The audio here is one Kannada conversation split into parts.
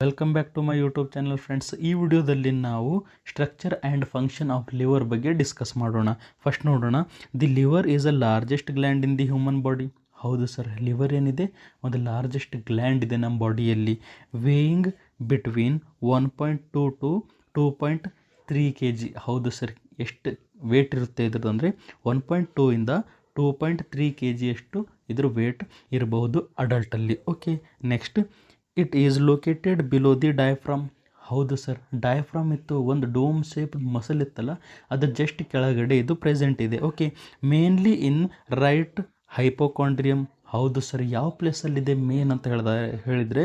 Welcome back to my YouTube channel friends. ಈ ವಿಡಿಯೋದಲ್ಲಿ ನಾವು structure and function of liver ಬಗ್ಗೆ ಡಿಸ್ಕಸ್ ಮಾಡೋಣ. ಫಸ್ಟ್ ನೋಡೋಣ, the liver is a largest gland in the human body. ಹೌದು ಸರ್, ಲಿವರ್ ಏನಿದೆ ಒಂದು ಲಾರ್ಜೆಸ್ಟ್ ಗ್ಲ್ಯಾಂಡ್ ಇದೆ ನಮ್ಮ ಬಾಡಿಯಲ್ಲಿ. Weighing between 1.2 to 2.3 kg. ಹೌದು ಸರ್, ಎಷ್ಟು ವೇಟ್ ಇರುತ್ತೆ ಇದ್ರದ್ದು ಅಂದರೆ 1.2 ಇಂದ 2.3 kg ಅಷ್ಟು ಇದ್ರ ವೇಟ್ ಇರಬಹುದು ಅಡಲ್ಟಲ್ಲಿ. Okay, next it is located below the diaphragm. ಹೌದು ಸರ್, ಡಯಾಫ್ರಮ್ ಇತ್ತು, ಒಂದು ಡೋಮ್ ಶೇಪ್ ಮಸಲ್ ಇತ್ತಲ್ಲ, ಅದು ಜಸ್ಟ್ ಕೆಳಗಡೆ ಇದು ಪ್ರೆಸೆಂಟ್ ಇದೆ. Okay, mainly in right hypochondrium. ಹೌದು ಸರ್, ಯಾವ ಪ್ಲೇಸಲ್ಲಿದೆ ಮೇನ್ ಅಂತ ಹೇಳಿದರೆ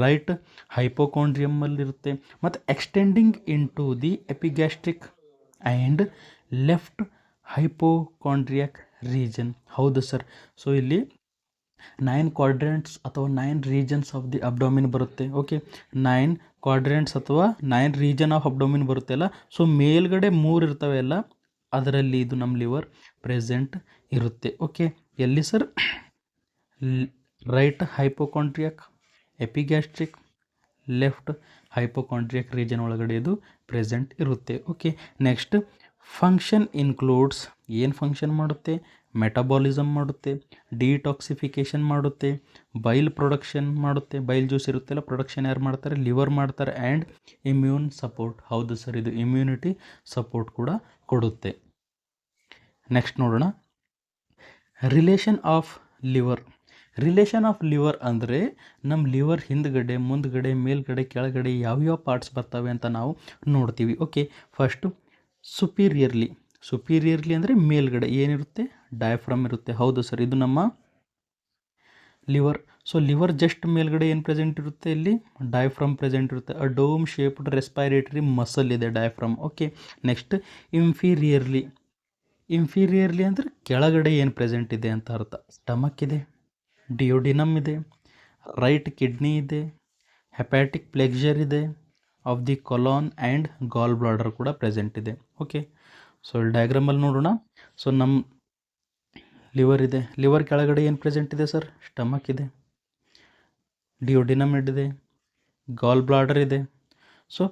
ರೈಟ್ ಹೈಪೋಕಾಂಡ್ರಿಯಮ್ಮಲ್ಲಿರುತ್ತೆ. ಮತ್ತು extending in to the epigastric and left hypochondriac region. ಹೌದು ಸರ್, ಸೊ ಇಲ್ಲಿ 9 ಕ್ವಾಡ್ರೆಂಟ್ಸ್ ಅಥವಾ 9 ರೀಜನ್ಸ್ ಆಫ್ ದಿ ಅಬ್ಡೋಮಿನ್ ಬರುತ್ತೆ. ಓಕೆ, 9 ಕ್ವಾಡ್ರೆಂಟ್ಸ್ ಅಥವಾ 9 ರೀಜನ್ ಆಫ್ ಅಬ್ಡೋಮಿನ್ ಬರುತ್ತೆ ಅಲ್ಲ. ಸೊ ಮೇಲ್ಗಡೆ 3 ಇರ್ತವೆ ಅಲ್ಲ, ಅದರಲ್ಲಿ ಇದು ನಮ್ಮ ಲಿವರ್ ಪ್ರೆಸೆಂಟ್ ಇರುತ್ತೆ. ಓಕೆ, ಎಲ್ಲಿ sir? Right ಹೈಪೋಕಾಂಡ್ರಿಯಾಕ್, ಎಪಿಗ್ಯಾಸ್ಟ್ರಿಕ್, left hypochondriac region ಒಳಗಡೆ ಇದು ಪ್ರೆಸೆಂಟ್ ಇರುತ್ತೆ. Okay, next function includes. ಏನು ಫಂಕ್ಷನ್ ಮಾಡುತ್ತೆ? ಮೆಟಬಾಲಿಸಮ್ ಮಾಡುತ್ತೆ, ಡಿಟಾಕ್ಸಿಫಿಕೇಷನ್ ಮಾಡುತ್ತೆ, ಬೈಲ್ ಪ್ರೊಡಕ್ಷನ್ ಮಾಡುತ್ತೆ. ಬೈಲ್ ಜ್ಯೂಸ್ ಇರುತ್ತೆಲ್ಲ, ಪ್ರೊಡಕ್ಷನ್ ಯಾರು ಮಾಡ್ತಾರೆ? ಲಿವರ್ ಮಾಡ್ತಾರೆ. And immune support. ಹೌದು ಸರ್, ಇದು ಇಮ್ಯುನಿಟಿ ಸಪೋರ್ಟ್ ಕೂಡ ಕೊಡುತ್ತೆ. ನೆಕ್ಸ್ಟ್ ನೋಡೋಣ, relation of liver. Relation of liver ಅಂದರೆ ನಮ್ಮ ಲಿವರ್ ಹಿಂದ್ಗಡೆ, ಮುಂದ್ಗಡೆ, ಮೇಲ್ಗಡೆ, ಕೆಳಗಡೆ ಯಾವ್ಯಾವ ಪಾರ್ಟ್ಸ್ ಬರ್ತವೆ ಅಂತ ನಾವು ನೋಡ್ತೀವಿ. ಓಕೆ, ಫಸ್ಟು ಸುಪೀರಿಯರ್ಲಿ ಅಂದರೆ ಮೇಲ್ಗಡೆ ಏನಿರುತ್ತೆ? ಡಯಾಫ್ರಮ್ ಇರುತ್ತೆ. ಹೌದು ಸರ್, ಇದು ನಮ್ಮ ಲಿವರ್. ಸೊ ಲಿವರ್ ಜಸ್ಟ್ ಮೇಲ್ಗಡೆ ಏನು ಪ್ರೆಸೆಂಟ್ ಇರುತ್ತೆ? ಇಲ್ಲಿ ಡಯಾಫ್ರಮ್ ಪ್ರೆಸೆಂಟ್ ಇರುತ್ತೆ. ಅ ಡೋಮ್ ಶೇಪ್ಡ್ ರೆಸ್ಪಿರೇಟರಿ ಮಸಲ್ ಇದೆ ಡಯಾಫ್ರಮ್. ಓಕೆ, ನೆಕ್ಸ್ಟ್ ಇಂಫೀರಿಯರ್ಲಿ ಅಂದರೆ ಕೆಳಗಡೆ ಏನು ಪ್ರೆಸೆಂಟ್ ಇದೆ ಅಂತ ಅರ್ಥ. ಸ್ಟಮಕ್ ಇದೆ, ಡಿಯೋಡಿನಮ್ ಇದೆ, ರೈಟ್ ಕಿಡ್ನಿ ಇದೆ, ಹೆಪ್ಯಾಟಿಕ್ ಪ್ಲೆಕ್ಸರ್ ಇದೆ of the colon and goal bladder ಕೂಡ ಪ್ರೆಸೆಂಟ್ ಇದೆ. ಓಕೆ, ಸೊ ಇಲ್ಲಿ ಡಯಾಗ್ರಾಮಲ್ಲಿ ನೋಡೋಣ. ಸೊ ನಮ್ಮ ಲಿವರ್ ಇದೆ, ಲಿವರ್ ಕೆಳಗಡೆ ಏನು ಪ್ರೆಸೆಂಟ್ ಇದೆ ಸರ್? ಸ್ಟಮಕ್ ಇದೆ, ಡಿಯೋಡಿನಮ್ ಇದೆ, ಗಾಲ್ ಬ್ಲಾಡರ್ ಇದೆ. ಸೊ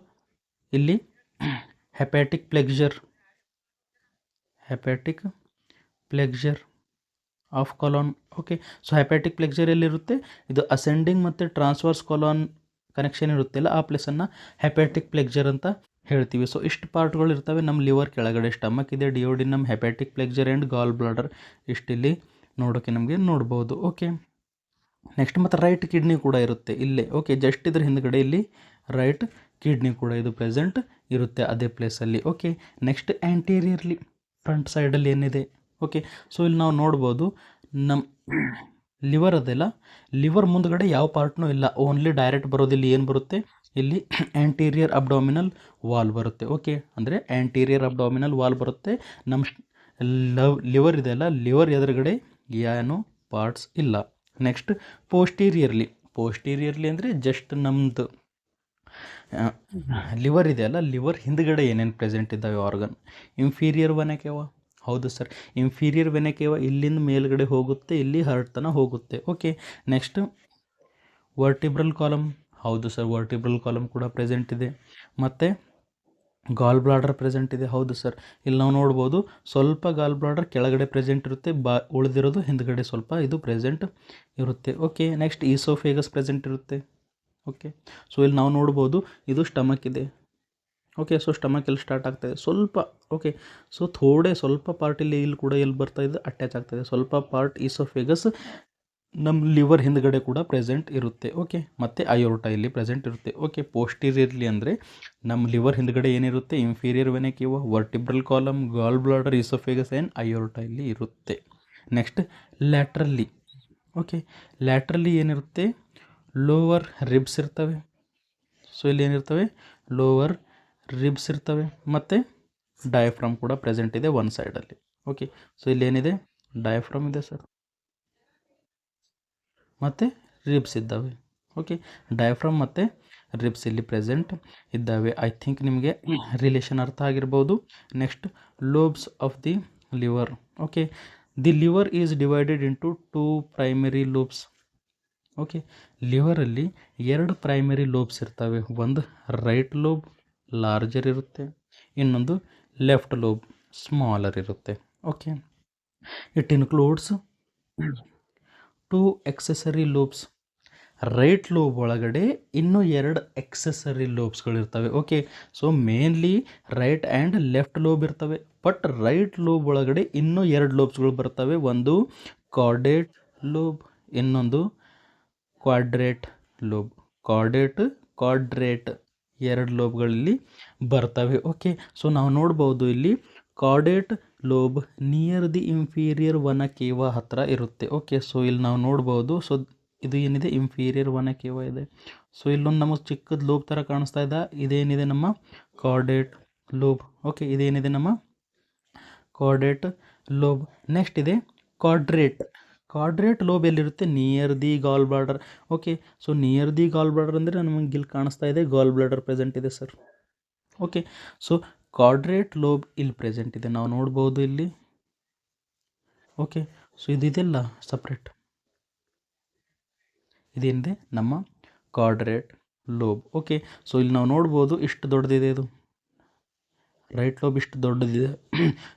ಇಲ್ಲಿ ಹೆಪ್ಯಾಟಿಕ್ ಪ್ಲೆಕ್ಸರ್ ಆಫ್ ಕೊಲಾನ್. ಓಕೆ, ಸೊ ಹೆಪ್ಯಾಟಿಕ್ ಪ್ಲೆಕ್ಸರ್ ಎಲ್ಲಿರುತ್ತೆ? ಇದು ಅಸೆಂಡಿಂಗ್ ಮತ್ತು ಟ್ರಾನ್ಸ್ವರ್ಸ್ ಕೊಲಾನ್ ಕನೆಕ್ಷನ್ ಇರುತ್ತಲ್ಲ, ಆ ಪ್ಲೇಸನ್ನು ಹೆಪ್ಯಾಟಿಕ್ ಪ್ಲೆಕ್ಸರ್ ಅಂತ ಹೇಳ್ತೀವಿ. ಸೊ ಇಷ್ಟು ಪಾರ್ಟ್ಗಳು ಇರ್ತವೆ ನಮ್ಮ ಲಿವರ್ ಕೆಳಗಡೆ. ಸ್ಟಮಕ್ ಇದೆ, ಡಿಯೋಡಿನಮ್, ಹೆಪ್ಯಾಟಿಕ್ ಪ್ಲೆಕ್ಸರ್ ಆ್ಯಂಡ್ ಗಾಲ್ ಬ್ಲಾಡರ್. ಇಷ್ಟಿಲ್ಲಿ ನೋಡೋಕ್ಕೆ ನಮಗೆ ನೋಡ್ಬೋದು. ಓಕೆ, ನೆಕ್ಸ್ಟ್ ಮತ್ತು ರೈಟ್ ಕಿಡ್ನಿ ಕೂಡ ಇರುತ್ತೆ ಇಲ್ಲೇ. ಓಕೆ, ಜಸ್ಟ್ ಇದ್ರ ಹಿಂದ್ಗಡೆ ಇಲ್ಲಿ ರೈಟ್ ಕಿಡ್ನಿ ಕೂಡ ಇದು ಪ್ರೆಸೆಂಟ್ ಇರುತ್ತೆ ಅದೇ ಪ್ಲೇಸಲ್ಲಿ. ಓಕೆ, ನೆಕ್ಸ್ಟ್ ಆ್ಯಂಟೀರಿಯರ್ಲಿ ಫ್ರಂಟ್ ಸೈಡಲ್ಲಿ ಏನಿದೆ? ಓಕೆ, ಸೊ ಇಲ್ಲಿ ನಾವು ನೋಡ್ಬೋದು ನಮ್ಮ ಲಿವರ್ ಅದೆಲ್ಲ, ಲಿವರ್ ಮುಂದ್ಗಡೆ ಯಾವ ಪಾರ್ಟ್ನೂ ಇಲ್ಲ, ಓನ್ಲಿ ಡೈರೆಕ್ಟ್ ಬರೋದಿಲ್ಲ. ಏನು ಬರುತ್ತೆ ಇಲ್ಲಿ? ಆ್ಯಂಟೀರಿಯರ್ ಅಬ್ಡಾಮಿನಲ್ ವಾಲ್ ಬರುತ್ತೆ. ಓಕೆ, ಅಂದರೆ ಆ್ಯಂಟೀರಿಯರ್ ಅಬ್ಡಾಮಿನಲ್ ವಾಲ್ ಬರುತ್ತೆ. ನಮ್ಮ ಲಿವರ್ ಇದೆಯಲ್ಲ, ಲಿವರ್ ಎದುರುಗಡೆ ಏನೂ ಪಾರ್ಟ್ಸ್ ಇಲ್ಲ. ನೆಕ್ಸ್ಟ್ ಪೋಸ್ಟೀರಿಯರ್ಲಿ ಅಂದರೆ ಜಸ್ಟ್ ನಮ್ಮದು ಲಿವರ್ ಇದೆಯಲ್ಲ, ಲಿವರ್ ಹಿಂದ್ಗಡೆ ಏನೇನು ಪ್ರೆಸೆಂಟ್ ಇದ್ದಾವೆ ಆರ್ಗನ್. ಇಂಫೀರಿಯರ್ ವೆನಾ ಕೇವಾ. ಹೌದು ಸರ್, ಇಂಫೀರಿಯರ್ ವೆನಾ ಕೇವಾ ಇಲ್ಲಿಂದ ಮೇಲ್ಗಡೆ ಹೋಗುತ್ತೆ, ಇಲ್ಲಿ ಹರ್ಟ್ ತನಕ ಹೋಗುತ್ತೆ. Okay, next vertebral column. ಹೌದು ಸರ್, ವರ್ಟಿಬ್ರಲ್ ಕಾಲಮ್ ಕೂಡ ಪ್ರೆಸೆಂಟ್ ಇದೆ. ಮತ್ತು ಗಾಲ್ ಬ್ಲಾಡರ್ ಪ್ರೆಸೆಂಟ್ ಇದೆ. ಹೌದು ಸರ್, ಇಲ್ಲಿ ನಾವು ನೋಡ್ಬೋದು ಸ್ವಲ್ಪ ಗಾಲ್ ಬ್ಲಾಡರ್ ಕೆಳಗಡೆ ಪ್ರೆಸೆಂಟ್ ಇರುತ್ತೆ, ಉಳಿದಿರೋದು ಹಿಂದ್ಗಡೆ ಸ್ವಲ್ಪ ಇದು ಪ್ರೆಸೆಂಟ್ ಇರುತ್ತೆ. ಓಕೆ, ನೆಕ್ಸ್ಟ್ ಈಸೋಫೇಗಸ್ ಪ್ರೆಸೆಂಟ್ ಇರುತ್ತೆ. ಓಕೆ, ಸೊ ಇಲ್ಲಿ ನಾವು ನೋಡ್ಬೋದು ಇದು ಸ್ಟಮಕ್ ಇದೆ. ಓಕೆ, ಸೊ ಸ್ಟಮಕ್ ಎಲ್ಲಿ ಸ್ಟಾರ್ಟ್ ಆಗ್ತಾಯಿದೆ ಸ್ವಲ್ಪ. ಓಕೆ, ಸೊ ಸ್ವಲ್ಪ ಪಾರ್ಟ್ ಇಲ್ಲಿ ಕೂಡ ಎಲ್ಲಿ ಬರ್ತಾ ಇದೆ? ಅಟ್ಯಾಚ್ ಆಗ್ತಾಯಿದೆ. ಸ್ವಲ್ಪ ಪಾರ್ಟ್ ಈಸೋಫೇಗಸ್ ನಮ್ಮ ಲಿವರ್ ಹಿಂದ್ಗಡೆ ಕೂಡ ಪ್ರೆಸೆಂಟ್ ಇರುತ್ತೆ. ಓಕೆ, ಮತ್ತು ಅಯೋರ್ಟ ಇಲ್ಲಿ ಪ್ರೆಸೆಂಟ್ ಇರುತ್ತೆ. ಓಕೆ, ಪೋಸ್ಟೀರಿಯರ್ಲಿ ಅಂದರೆ ನಮ್ಮ ಲಿವರ್ ಹಿಂದ್ಗಡೆ ಏನಿರುತ್ತೆ? Inferior vena cava, vertebral column, gall bladder, oesophagus and aorta ಇಲ್ಲಿ ಇರುತ್ತೆ. ನೆಕ್ಸ್ಟ್ ಲ್ಯಾಟ್ರಲ್ಲಿ. ಓಕೆ, ಲ್ಯಾಟ್ರಲ್ಲಿ ಏನಿರುತ್ತೆ? ಲೋವರ್ ರಿಬ್ಸ್ ಇರ್ತವೆ. ಸೊ ಇಲ್ಲಿ ಏನಿರ್ತವೆ? ಲೋವರ್ ರಿಬ್ಸ್ ಇರ್ತವೆ, ಮತ್ತು ಡಯಾಫ್ರಮ್ ಕೂಡ ಪ್ರೆಸೆಂಟ್ ಇದೆ ಒಂದು ಸೈಡಲ್ಲಿ. ಓಕೆ, ಸೊ ಇಲ್ಲಿ ಏನಿದೆ? ಡಯಾಫ್ರಮ್ ಇದೆ ಸರ್, ಮತ್ತು ರಿಬ್ಸ್ ಇದ್ದಾವೆ. ಓಕೆ, ಡಯಾಫ್ರಮ್ ಮತ್ತು ರಿಬ್ಸ್ ಇಲ್ಲಿ ಪ್ರೆಸೆಂಟ್ ಇದ್ದಾವೆ. ಐ ಥಿಂಕ್ ನಿಮಗೆ ರಿಲೇಷನ್ ಅರ್ಥ ಆಗಿರ್ಬೋದು. Next lobes of the liver. Okay, the liver is divided into 2 primary lobes. Okay, ಲಿವರಲ್ಲಿ 2 ಪ್ರೈಮರಿ ಲೋಬ್ಸ್ ಇರ್ತವೆ. ಒಂದು ರೈಟ್ ಲೋಬ್ ಲಾರ್ಜರ್ ಇರುತ್ತೆ, ಇನ್ನೊಂದು ಲೆಫ್ಟ್ ಲೋಬ್ ಸ್ಮಾಲರ್ ಇರುತ್ತೆ. Okay, it includes 2 accessory lobes. Right lobe ಒಳಗಡೆ ಇನ್ನೂ 2 ಎಕ್ಸೆಸರಿ ಲೋಬ್ಸ್ಗಳಿರ್ತವೆ. Okay, so mainly right and left lobe ಇರ್ತವೆ, ಬಟ್ ರೈಟ್ ಲೋಬ್ ಒಳಗಡೆ ಇನ್ನೂ 2 ಲೋಬ್ಸ್ಗಳು ಬರ್ತವೆ. ಒಂದು ಕಾರ್ಡೇಟ್ ಲೋಬ್, ಇನ್ನೊಂದು ಕ್ವಾಡ್ರೇಟ್ ಲೋಬ್. ಕ್ವಾಡ್ರೇಟ್ 2 ಲೋಬ್ಗಳಲ್ಲಿ ಬರ್ತವೆ. ಓಕೆ, ಸೊ ನಾವು ನೋಡ್ಬೋದು ಇಲ್ಲಿ chordate lobe near the inferior vena ಕೇವ ಹತ್ರ ಇರುತ್ತೆ. ಓಕೆ, ಸೊ ಇಲ್ಲಿ ನಾವು ನೋಡ್ಬೋದು. ಸೊ ಇದು ಏನಿದೆ ಇನ್ಫೀರಿಯರ್ ವನ ಕೇವ ಇದೆ. ಸೊ ಇಲ್ಲೊಂದು ನಮಗೆ ಚಿಕ್ಕದ ಲೋಬ್ ಥರ ಕಾಣಿಸ್ತಾ ಇದೆ, ಇದೇನಿದೆ ನಮ್ಮ ಕಾರ್ಡೇಟ್ ಲೋಬ್. ಓಕೆ, ಇದೇನಿದೆ ನಮ್ಮ ಕಾರ್ಡೇಟ್ ಲೋಬ್. ನೆಕ್ಸ್ಟ್ ಇದೆ ಕಾರ್ಡ್ರೇಟ್ ಲೋಬ್ ಎಲ್ಲಿರುತ್ತೆ? Near the goal bladder. Okay, so near the goal bladder ಅಂದರೆ ನಮಗೆ ಇಲ್ಲಿ ಕಾಣಿಸ್ತಾ ಇದೆ ಗಾಲ್ ಬ್ಲಾಡರ್ ಪ್ರೆಸೆಂಟ್ ಇದೆ ಸರ್. ಓಕೆ, ಸೊ ಕಾರ್ಡ್ರೇಟ್ ಲೋಬ್ ಇಲ್ಲಿ ಪ್ರೆಸೆಂಟ್ ಇದೆ, ನಾವು ನೋಡ್ಬೋದು ಇಲ್ಲಿ. ಓಕೆ, ಸೊ ಇದೆಲ್ಲ ಸಪ್ರೇಟ್, ಇದೇನಿದೆ ನಮ್ಮ ಕಾರ್ಡ್ರೇಟ್ ಲೋಬ್. ಓಕೆ, ಸೊ ಇಲ್ಲಿ ನಾವು ನೋಡ್ಬೋದು ಇಷ್ಟು ದೊಡ್ಡದಿದೆ, ಇದು ರೈಟ್ ಲೋಬ್ ಇಷ್ಟು ದೊಡ್ಡದಿದೆ.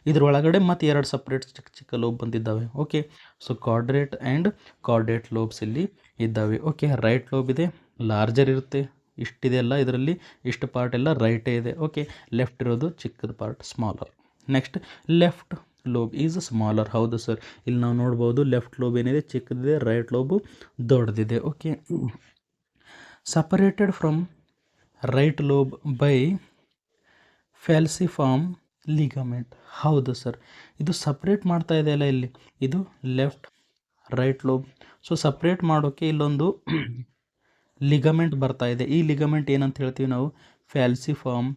ಇದರೊಳಗಡೆ ಮತ್ತು 2 ಸಪ್ರೇಟ್ ಚಿಕ್ಕ ಚಿಕ್ಕ ಲೋಬ್ ಬಂದಿದ್ದಾವೆ. ಓಕೆ, ಸೊ ಕಾರ್ಡೇಟ್ ಲೋಬ್ಸ್ ಇಲ್ಲಿ ಇದ್ದಾವೆ. ಓಕೆ, ರೈಟ್ ಲೋಬ್ ಇದೆ, ಲಾರ್ಜರ್ ಇರುತ್ತೆ, ಇಷ್ಟಿದೆ ಅಲ್ಲ, ಇದರಲ್ಲಿ ಇಷ್ಟು ಪಾರ್ಟ್ ಎಲ್ಲ ರೈಟೇ ಇದೆ. ಓಕೆ, ಲೆಫ್ಟ್ ಇರೋದು ಚಿಕ್ಕದ part smaller. Next left lobe is smaller. ಹೌದು ಸರ್, ಇಲ್ಲಿ ನಾವು ನೋಡ್ಬೋದು ಲೆಫ್ಟ್ ಲೋಬ್ ಏನಿದೆ ಚಿಕ್ಕದಿದೆ, ರೈಟ್ ಲೋಬು ದೊಡ್ಡದಿದೆ. Okay, separated from right lobe by falciform ligament. ಹೌದು ಸರ್, ಇದು ಸಪ್ರೇಟ್ ಮಾಡ್ತಾ ಇದೆಯಲ್ಲ ಇಲ್ಲಿ, ಇದು left right lobe. So separate ಮಾಡೋಕ್ಕೆ ಇಲ್ಲೊಂದು ಲಿಗಮೆಂಟ್ ಬರ್ತಾ ಇದೆ. ಈ ಲಿಗಮೆಂಟ್ ಏನಂತ ಹೇಳ್ತೀವಿ ನಾವು? ಫ್ಯಾಲ್ಸಿಫಾರ್ಮ್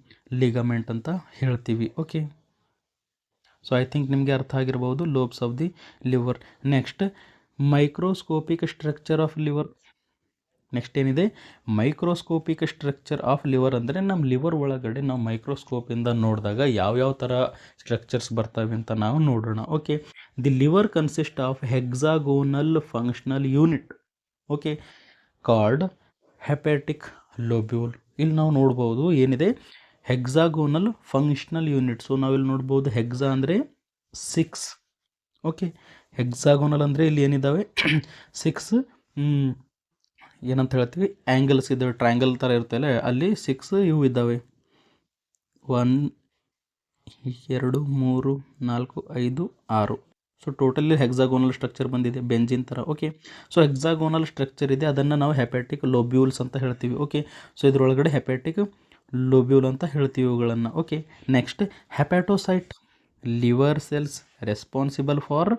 ಲಿಗಮೆಂಟ್ ಅಂತ ಹೇಳ್ತೀವಿ. ಓಕೆ, ಸೊ ಐ ಥಿಂಕ್ ನಿಮಗೆ ಅರ್ಥ ಆಗಿರ್ಬೋದು lobes of the liver. Next microscopic structure of liver. Next ಏನಿದೆ? ಮೈಕ್ರೋಸ್ಕೋಪಿಕ್ ಸ್ಟ್ರಕ್ಚರ್ ಆಫ್ ಲಿವರ್ ಅಂದರೆ ನಮ್ಮ ಲಿವರ್ ಒಳಗಡೆ ನಾವು ಮೈಕ್ರೋಸ್ಕೋಪಿಂದ ನೋಡಿದಾಗ ಯಾವ್ಯಾವ ಥರ ಸ್ಟ್ರಕ್ಚರ್ಸ್ ಬರ್ತವೆ ಅಂತ ನಾವು ನೋಡೋಣ. Okay, the liver consist of hexagonal functional unit. Okay, called hepatic lobule. ಇಲ್ಲಿ ನಾವು ನೋಡ್ಬೋದು ಏನಿದೆ ಹೆಕ್ಸಾಗೋನಲ್ ಫಂಕ್ಷನಲ್ ಯೂನಿಟ್. ಸೊ ನಾವಿಲ್ಲಿ ನೋಡ್ಬೋದು ಹೆಕ್ಸಾ ಅಂದರೆ 6. ಓಕೆ, ಹೆಕ್ಸಾಗೋನಲ್ ಅಂದರೆ ಇಲ್ಲಿ ಏನಿದ್ದಾವೆ 6 ಏನಂತ ಹೇಳ್ತೀವಿ ಆ್ಯಂಗಲ್ಸ್ ಇದ್ದಾವೆ, ಟ್ರಯಾಂಗಲ್ ಥರ ಇರ್ತಲ್ಲ, ಅಲ್ಲಿ 6 ಇವು ಇದ್ದಾವೆ. 1 2 3 4 5 6. ಸೊ ಟೋಟಲಿ ಹೆಕ್ಸಾಗೋನಲ್ ಸ್ಟ್ರಕ್ಚರ್ ಬಂದಿದೆ ಬೆಂಜಿನ್ ಥರ. ಓಕೆ, ಸೊ ಹೆಕ್ಸಾಗೋನಲ್ ಸ್ಟ್ರಕ್ಚರ್ ಇದೆ, ಅದನ್ನು ನಾವು ಹೆಪಾಟಿಕ್ ಲೋಬ್ಯೂಲ್ಸ್ ಅಂತ ಹೇಳ್ತೀವಿ. ಓಕೆ, ಸೊ ಇದರೊಳಗಡೆ ಹೆಪಾಟಿಕ್ ಲೋಬ್ಯೂಲ್ ಅಂತ ಹೇಳ್ತೀವಿ ಇವುಗಳನ್ನು. Okay, next hepatocyte liver cells responsible for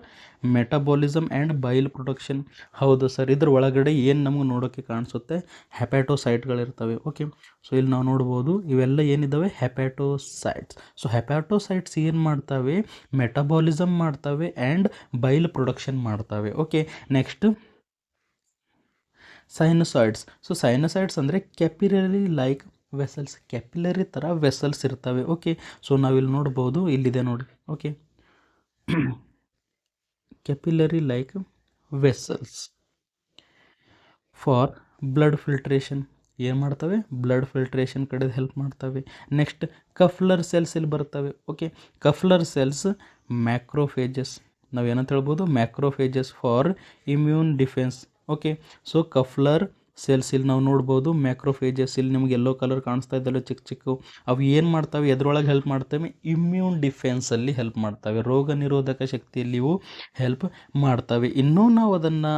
metabolism and bile production. ಹೌದು ಸರ್, ಇದ್ರ ಒಳಗಡೆ ಏನು ನಮಗೆ ನೋಡೋಕ್ಕೆ ಕಾಣಿಸುತ್ತೆ? ಹೆಪಾಟೋಸೈಟ್ಗಳಿರ್ತವೆ. ಓಕೆ, ಸೊ ಇಲ್ಲಿ ನಾವು ನೋಡ್ಬೋದು ಇವೆಲ್ಲ ಏನಿದ್ದಾವೆ ಹೆಪಾಟೋಸೈಟ್ಸ್. ಸೊ ಹೆಪಾಟೋಸೈಟ್ಸ್ ಏನು ಮಾಡ್ತವೆ? ಮೆಟಬಾಲಿಸಮ್ ಮಾಡ್ತವೆ ಆ್ಯಂಡ್ ಬೈಲ್ ಪ್ರೊಡಕ್ಷನ್ ಮಾಡ್ತವೆ. Okay, next sinusoids. So sinusoids ಅಂದರೆ ಕ್ಯಾಪಿಲರಿ ಲೈಕ್ ವೆಸಲ್ಸ್, ಕ್ಯಾಪಿಲರಿ ಥರ ವೆಸಲ್ಸ್ ಇರ್ತವೆ. ಓಕೆ, ಸೊ ನಾವಿಲ್ಲಿ ನೋಡ್ಬೋದು, ಇಲ್ಲಿದೆ ನೋಡಿ. Okay, capillary like vessels for blood filtration. ಏನು ಮಾಡ್ತವೆ? ಬ್ಲಡ್ ಫಿಲ್ಟ್ರೇಷನ್ ಕಡೆ ಹೆಲ್ಪ್ ಮಾಡ್ತವೆ. ನೆಕ್ಸ್ಟ್ ಕಫ್ಲರ್ ಸೆಲ್ಸ್ ಇಲ್ಲಿ ಬರ್ತವೆ. ಓಕೆ, ಕಫ್ಲರ್ ಸೆಲ್ಸ್ ಮ್ಯಾಕ್ರೋಫೇಜಸ್, ನಾವೇನಂತ ಹೇಳ್ಬೋದು? Macrophages for immune defence. Okay, so kupffer cells ಇಲ್ಲಿ ನಾವು ನೋಡ್ಬೋದು ಮ್ಯಾಕ್ರೋಫೇಜಸ್. ಇಲ್ಲಿ ನಿಮ್ಗೆ ಎಲ್ಲೋ ಕಲರ್ ಕಾಣಿಸ್ತಾ ಇದ್ದಲ್ಲ ಚಿಕ್ಕ ಚಿಕ್ಕ, ಅವು ಏನು ಮಾಡ್ತವೆ? ಎದ್ರೊಳಗೆ ಹೆಲ್ಪ್ ಮಾಡ್ತವೆ? ಇಮ್ಯೂನ್ ಡಿಫೆನ್ಸಲ್ಲಿ ಹೆಲ್ಪ್ ಮಾಡ್ತವೆ, ರೋಗ ನಿರೋಧಕ ಶಕ್ತಿಯಲ್ಲಿ ಇವು ಹೆಲ್ಪ್ ಮಾಡ್ತವೆ. ಇನ್ನೂ ನಾವು ಅದನ್ನು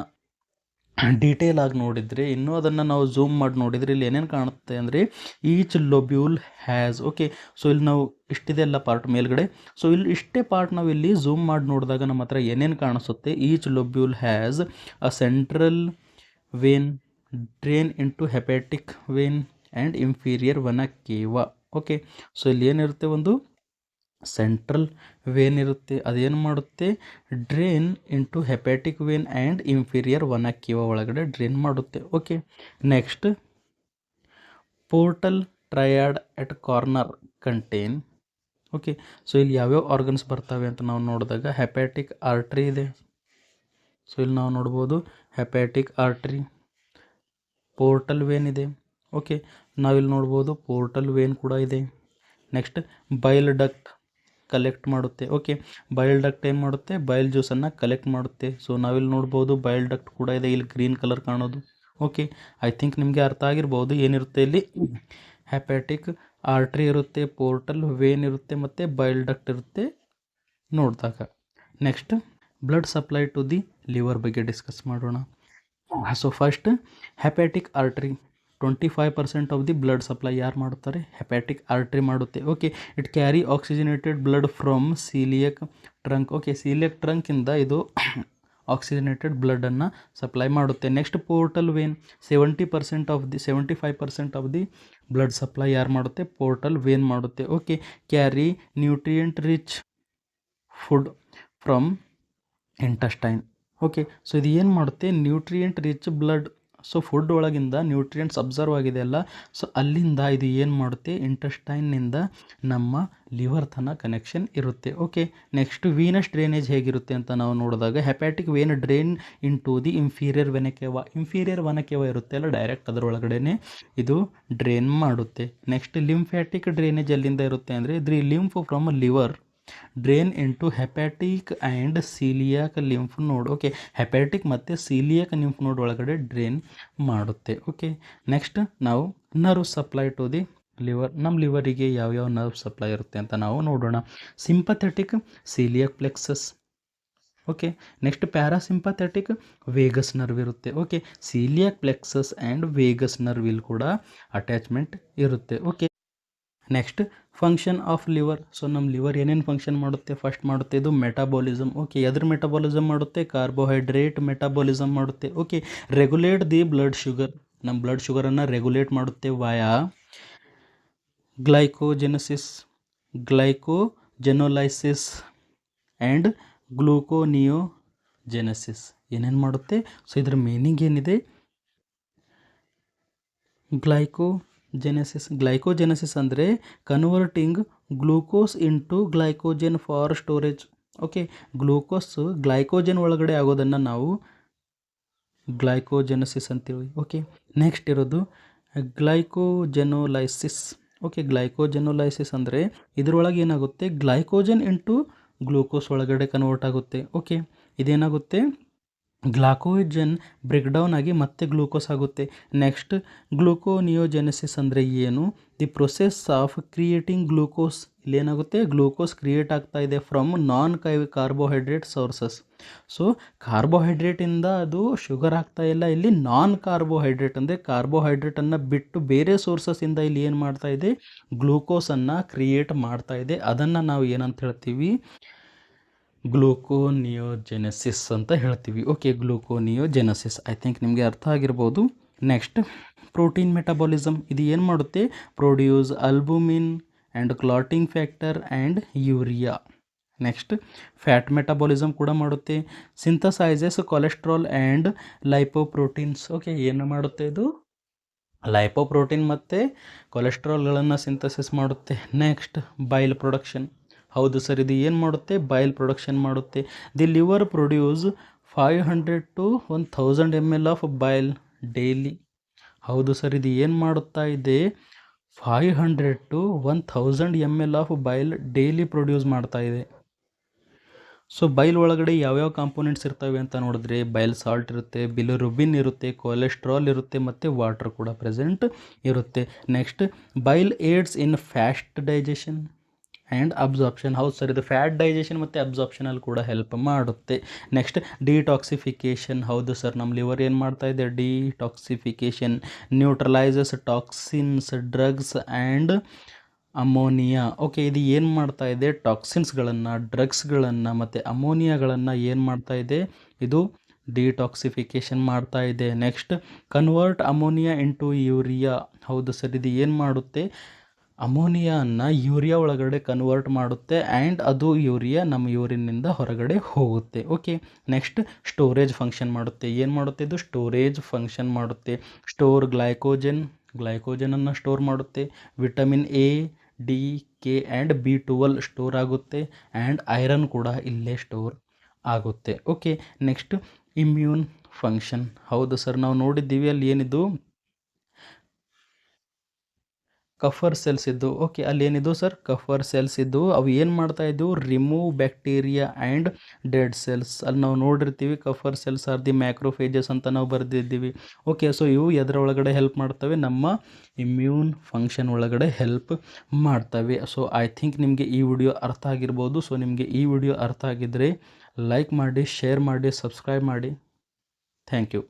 ಡೀಟೇಲ್ ಆಗಿ ನೋಡಿದರೆ, ಇನ್ನೂ ಅದನ್ನು ನಾವು ಝೂಮ್ ಮಾಡಿ ನೋಡಿದರೆ ಇಲ್ಲಿ ಏನೇನು ಕಾಣುತ್ತೆ ಅಂದರೆ each lobule has. Okay, so ಇಲ್ಲಿ ನಾವು ಇಷ್ಟಿದೆ ಎಲ್ಲ ಪಾರ್ಟ್ ಮೇಲ್ಗಡೆ. ಸೊ ಇಲ್ಲಿ ಇಷ್ಟೇ ಪಾರ್ಟ್ ನಾವು ಇಲ್ಲಿ ಝೂಮ್ ಮಾಡಿ ನೋಡಿದಾಗ ನಮ್ಮ ಹತ್ರ ಏನೇನು ಕಾಣಿಸುತ್ತೆ? Each lobule has a central vein drain into hepatic vein and inferior vena cava. Okay, so ಇಲ್ಲಿ ಏನಿರುತ್ತೆ? ಒಂದು ಸೆಂಟ್ರಲ್ ವೇನ್ ಇರುತ್ತೆ, ಅದೇನು ಮಾಡುತ್ತೆ? Drain into hepatic vein and inferior vena cava ಒಳಗಡೆ ಡ್ರೇನ್ ಮಾಡುತ್ತೆ. Okay, next portal triad at corner contain. Okay, so ಇಲ್ಲಿ ಯಾವ್ಯಾವ ಆರ್ಗನ್ಸ್ ಬರ್ತವೆ ಅಂತ ನಾವು ನೋಡಿದಾಗ ಹೆಪಾಟಿಕ್ ಆರ್ಟ್ರಿ ಇದೆ. ಸೊ ಇಲ್ಲಿ ನಾವು ನೋಡ್ಬೋದು ಹೆಪಾಟಿಕ್ ಆರ್ಟ್ರಿ. ಪೋರ್ಟಲ್ ವೇನ್ ಇದೆ. ಓಕೆ, ನಾವಿಲ್ಲಿ ನೋಡ್ಬೋದು ಪೋರ್ಟಲ್ ವೇನ್ ಕೂಡ ಇದೆ. ನೆಕ್ಸ್ಟ್ ಬೈಲ್ ಡಕ್ಟ್ ಕಲೆಕ್ಟ್ ಮಾಡುತ್ತೆ. ಓಕೆ, ಬೈಲ್ ಡಕ್ಟ್ ಏನು ಮಾಡುತ್ತೆ, ಬೈಲ್ ಜ್ಯೂಸನ್ನು ಕಲೆಕ್ಟ್ ಮಾಡುತ್ತೆ. ಸೊ ನಾವಿಲ್ಲಿ ನೋಡ್ಬೋದು ಬೈಲ್ ಡಕ್ಟ್ ಕೂಡ ಇದೆ, ಇಲ್ಲಿ ಗ್ರೀನ್ ಕಲರ್ ಕಾಣೋದು. ಓಕೆ, ಐ ಥಿಂಕ್ ನಿಮಗೆ ಅರ್ಥ ಆಗಿರ್ಬೋದು ಏನಿರುತ್ತೆ ಇಲ್ಲಿ. ಹೆಪ್ಯಾಟಿಕ್ ಆರ್ಟ್ರಿ ಇರುತ್ತೆ, ಪೋರ್ಟಲ್ ವೇನ್ ಇರುತ್ತೆ ಮತ್ತು ಬೈಲ್ ಡಕ್ಟ್ ಇರುತ್ತೆ ನೋಡಿದಾಗ. Next blood supply to the liver ಬಗ್ಗೆ ಡಿಸ್ಕಸ್ ಮಾಡೋಣ. So first hepatic artery 25% of the blood supply ಯಾರು ಮಾಡ್ತಾರೆ, ಹೆಪ್ಯಾಟಿಕ್ ಆರ್ಟ್ರಿ ಮಾಡುತ್ತೆ. Okay, it carry oxygenated blood from celiac trunk. Okay, celiac ಟ್ರಂಕಿಂದ ಇದು ಆಕ್ಸಿಜನೇಟೆಡ್ ಬ್ಲಡನ್ನು ಸಪ್ಲೈ ಮಾಡುತ್ತೆ. Next portal vein 75% of the blood supply ಯಾರು ಮಾಡುತ್ತೆ, ಪೋರ್ಟಲ್ ವೇನ್ ಮಾಡುತ್ತೆ. Okay, carry nutrient rich food from intestine. Okay, so ಇದು ಏನು ಮಾಡುತ್ತೆ, nutrient rich blood. So food ಒಳಗಿಂದ ನ್ಯೂಟ್ರಿಯೆಂಟ್ಸ್ ಅಬ್ಸರ್ವ್ ಆಗಿದೆ ಅಲ್ಲ, ಸೊ ಅಲ್ಲಿಂದ ಇದು ಏನು ಮಾಡುತ್ತೆ, ಇಂಟೆಸ್ಟೈನ್ನಿಂದ ನಮ್ಮ ಲಿವರ್ ತನಕ ಕನೆಕ್ಷನ್ ಇರುತ್ತೆ. ಓಕೆ, ನೆಕ್ಸ್ಟ್ ವೀನಸ್ ಡ್ರೈನೇಜ್ ಹೇಗಿರುತ್ತೆ ಅಂತ ನಾವು ನೋಡಿದಾಗ hepatic vein drain in to the inferior vena cava. Inferior vena cava ಇರುತ್ತೆ ಅಲ್ಲ, ಡೈರೆಕ್ಟ್ ಅದರೊಳಗಡೆ ಇದು ಡ್ರೈನ್ ಮಾಡುತ್ತೆ. ನೆಕ್ಸ್ಟ್ ಲಿಂಫ್ಯಾಟಿಕ್ ಡ್ರೈನೇಜ್ ಎಲ್ಲಿಂದ ಇರುತ್ತೆ ಅಂದರೆ the lymph from liver drain into hepatic and celiac lymph node. Okay, hepatic ಮತ್ತು ಸೀಲಿಯಾಕ್ ಲಿಂಫ್ ನೋಡ್ ಒಳಗಡೆ ಡ್ರೈನ್ ಮಾಡುತ್ತೆ. ಓಕೆ, ನೆಕ್ಸ್ಟ್ ನಾವು nerve supply to the liver. ನಮ್ಮ ಲಿವರಿಗೆ ಯಾವ್ಯಾವ ನರ್ವ್ ಸಪ್ಲೈ ಇರುತ್ತೆ ಅಂತ ನಾವು ನೋಡೋಣ. Sympathetic celiac plexus. Okay, next parasympathetic vagus nerve ಇರುತ್ತೆ. Okay, celiac plexus and vagus nerve ಇಲ್ಲಿ ಕೂಡ ಅಟ್ಯಾಚ್ಮೆಂಟ್ ಇರುತ್ತೆ. Okay, next function of liver. So ನಮ್ಮ ಲಿವರ್ ಏನೇನು ಫಂಕ್ಷನ್ ಮಾಡುತ್ತೆ, ಫಸ್ಟ್ ಮಾಡುತ್ತೆ ಇದು ಮೆಟಾಬಾಲಿಸಮ್. ಓಕೆ, ಎದ್ರ ಮೆಟಾಬಾಲಿಸಮ್ ಮಾಡುತ್ತೆ, ಕಾರ್ಬೋಹೈಡ್ರೇಟ್ ಮೆಟಾಬಾಲಿಸಮ್ ಮಾಡುತ್ತೆ. Okay, regulate the blood sugar. ನಮ್ಮ ಬ್ಲಡ್ ಶುಗರನ್ನು ರೆಗ್ಯುಲೇಟ್ ಮಾಡುತ್ತೆ ವಾಯಾ ಗ್ಲೈಕೋಜೆನೋಲೈಸಿಸ್ ಆ್ಯಂಡ್ ಗ್ಲೂಕೋನಿಯೋಜೆನೆಸಿಸ್. ಏನೇನು ಮಾಡುತ್ತೆ, ಸೊ ಇದ್ರ ಮೀನಿಂಗ್ ಏನಿದೆ, ಗ್ಲೈಕೋಜೆನೆಸಿಸ್ ಅಂದರೆ converting glucose into glycogen for storage. Okay, glycogen ಒಳಗಡೆ ಆಗೋದನ್ನು ನಾವು ಗ್ಲೈಕೋಜೆನೆಸಿಸ್ ಅಂತೀವಿ. ಓಕೆ, ನೆಕ್ಸ್ಟ್ ಇರೋದು ಗ್ಲೈಕೋಜೆನೋಲೈಸಿಸ್. ಓಕೆ, ಗ್ಲೈಕೋಜೆನೋಲೈಸಿಸ್ ಅಂದರೆ ಇದರೊಳಗೆ ಏನಾಗುತ್ತೆ, ಗ್ಲೈಕೋಜನ್ ಇಂಟು ಗ್ಲೂಕೋಸ್ ಒಳಗಡೆ ಕನ್ವರ್ಟ್ ಆಗುತ್ತೆ. ಓಕೆ, ಇದೇನಾಗುತ್ತೆ, ಗ್ಲಾಕೋಜನ್ ಬ್ರೇಕ್ ಡೌನ್ ಆಗಿ ಮತ್ತೆ ಗ್ಲೂಕೋಸ್ ಆಗುತ್ತೆ. ನೆಕ್ಸ್ಟ್ ಗ್ಲೂಕೋನಿಯೋಜೆನೆಸಿಸ್ ಅಂದರೆ ಏನು, the process of creating glucose. ಇಲ್ಲೇನಾಗುತ್ತೆ, ಗ್ಲೂಕೋಸ್ ಕ್ರಿಯೇಟ್ ಆಗ್ತಾ ಇದೆ from non carbohydrate sources. So ಕಾರ್ಬೋಹೈಡ್ರೇಟಿಂದ ಅದು ಶುಗರ್ ಆಗ್ತಾ ಇಲ್ಲ, ಇಲ್ಲಿ ನಾನ್ ಕಾರ್ಬೋಹೈಡ್ರೇಟ್ ಅಂದರೆ ಕಾರ್ಬೋಹೈಡ್ರೇಟನ್ನು ಬಿಟ್ಟು ಬೇರೆ ಸೋರ್ಸಸ್ಸಿಂದ ಇಲ್ಲಿ ಏನು ಮಾಡ್ತಾ ಇದೆ, ಗ್ಲೂಕೋಸನ್ನು ಕ್ರಿಯೇಟ್ ಮಾಡ್ತಾ ಇದೆ. ಅದನ್ನು ನಾವು ಏನಂತ ಹೇಳ್ತೀವಿ, ಗ್ಲೂಕೋನಿಯೋಜೆನೆಸಿಸ್ ಅಂತ ಹೇಳ್ತೀವಿ. ಓಕೆ, ಗ್ಲೂಕೋನಿಯೋಜೆನೆಸಿಸ್ ಐ ಥಿಂಕ್ ನಿಮಗೆ ಅರ್ಥ ಆಗಿರ್ಬೋದು. Next protein metabolism. ಇದು ಏನು ಮಾಡುತ್ತೆ, produce albumin and clotting factor and urea. Next fat metabolism ಕೂಡ ಮಾಡುತ್ತೆ, synthesises cholesterol and lipoproteins. Okay, ಏನು ಮಾಡುತ್ತೆ ಇದು, ಲೈಪೋಪ್ರೋಟೀನ್ ಮತ್ತು ಕೊಲೆಸ್ಟ್ರಾಲ್ಗಳನ್ನು ಸಿಂಥಸಿಸ್ ಮಾಡುತ್ತೆ. Next bile production. ಹೌದು ಸರ್, ಇದು ಏನು ಮಾಡುತ್ತೆ, ಬೈಲ್ ಪ್ರೊಡಕ್ಷನ್ ಮಾಡುತ್ತೆ. The liver produce 500 to 1000 ml of bile daily. ಹೌದು ಸರ್, ಇದು ಏನು ಮಾಡುತ್ತಾ ಇದೆ, 500 to 1000 ml of bile daily produce ಮಾಡ್ತಾ ಇದೆ. ಸೊ ಬೈಲ್ ಒಳಗಡೆ ಯಾವ್ಯಾವ ಕಾಂಪೋನೆಂಟ್ಸ್ ಇರ್ತವೆ ಅಂತ ನೋಡಿದ್ರೆ ಬೈಲ್ ಸಾಲ್ಟ್ ಇರುತ್ತೆ, ಬಿಲಿರುಬಿನ್ ಇರುತ್ತೆ, ಕೊಲೆಸ್ಟ್ರಾಲ್ ಇರುತ್ತೆ ಮತ್ತು ವಾಟರ್ ಕೂಡ ಪ್ರೆಸೆಂಟ್ ಇರುತ್ತೆ. Next bile aids in fast digestion and absorption. ಹೌದು ಸರ್, ಇದು ಫ್ಯಾಟ್ ಡೈಜೆಷನ್ ಮತ್ತು ಅಬ್ಸಾರ್ಪ್ಷನಲ್ಲಿ ಕೂಡ ಹೆಲ್ಪ್ ಮಾಡುತ್ತೆ. Next detoxification. ಹೌದು ಸರ್, ನಮ್ಮ ಲಿವರ್ ಏನು ಮಾಡ್ತಾ ಇದೆ, detoxification, neutralizes toxins, drugs and ammonia. Okay, ಇದು ಏನು ಮಾಡ್ತಾ ಇದೆ, ಟಾಕ್ಸಿನ್ಸ್ಗಳನ್ನು, ಡ್ರಗ್ಸ್ಗಳನ್ನು ಮತ್ತು ಅಮೋನಿಯಾಗಳನ್ನು ಏನು ಮಾಡ್ತಾ ಇದೆ, ಇದು ಡಿಟಾಕ್ಸಿಫಿಕೇಷನ್ ಮಾಡ್ತಾ ಇದೆ. Next convert ammonia into urea. ಹೌದು ಸರ್, ಇದು ಏನು ಮಾಡುತ್ತೆ, ಅಮೋನಿಯಾನ ಯೂರಿಯಾ ಒಳಗಡೆ ಕನ್ವರ್ಟ್ ಮಾಡುತ್ತೆ ಆ್ಯಂಡ್ ಅದು ಯೂರಿಯಾ ನಮ್ಮ ಯೂರಿನ್ನಿಂದ ಹೊರಗಡೆ ಹೋಗುತ್ತೆ. ಓಕೆ, ನೆಕ್ಸ್ಟ್ ಸ್ಟೋರೇಜ್ ಫಂಕ್ಷನ್ ಮಾಡುತ್ತೆ. ಏನು ಮಾಡುತ್ತೆ, ಇದು ಸ್ಟೋರೇಜ್ ಫಂಕ್ಷನ್ ಮಾಡುತ್ತೆ. ಸ್ಟೋರ್ ಗ್ಲೈಕೋಜನನ್ನು ಸ್ಟೋರ್ ಮಾಡುತ್ತೆ. Vitamin A, D, K and B12 store ಆಗುತ್ತೆ ಆ್ಯಂಡ್ ಐರನ್ ಕೂಡ ಇಲ್ಲೇ ಸ್ಟೋರ್ ಆಗುತ್ತೆ. Okay, next immune function. ಹೌದು ಸರ್, ನಾವು ನೋಡಿದ್ದೀವಿ ಅಲ್ಲಿ ಏನಿದು ಕಫರ್ ಸೆಲ್ಸ್ ಇದ್ದು. ಓಕೆ, ಅಲ್ಲಿ ಏನಿದ್ದು ಸರ್ ಕಫರ್ ಸೆಲ್ಸ್ ಇದ್ದು. ಅವು ಏನು ಮಾಡ್ತಾ ಇದ್ದವು, remove bacteria and dead cells. ಅಲ್ಲಿ ನಾವು ನೋಡಿರ್ತೀವಿ ಕಫರ್ ಸೆಲ್ಸ್ ಆರ್ ದಿ ಮ್ಯಾಕ್ರೋಫೇಜಸ್ ಅಂತ ನಾವು ಬರೆದಿದ್ದೀವಿ. ಓಕೆ, ಸೊ ಇವು ಎದರ ಒಳಗಡೆ ಹೆಲ್ಪ್ ಮಾಡ್ತವೆ, ನಮ್ಮ ಇಮ್ಯೂನ್ ಫಂಕ್ಷನ್ ಒಳಗಡೆ ಹೆಲ್ಪ್ ಮಾಡ್ತವೆ. ಸೊ ಐ ಥಿಂಕ್ ನಿಮಗೆ ಈ ವಿಡಿಯೋ ಅರ್ಥ ಆಗಿರ್ಬೋದು. ಸೊ ನಿಮಗೆ ಈ ವಿಡಿಯೋ ಅರ್ಥ ಆಗಿದ್ದರೆ ಲೈಕ್ ಮಾಡಿ, ಶೇರ್ ಮಾಡಿ, ಸಬ್ಸ್ಕ್ರೈಬ್ ಮಾಡಿ. Thank you.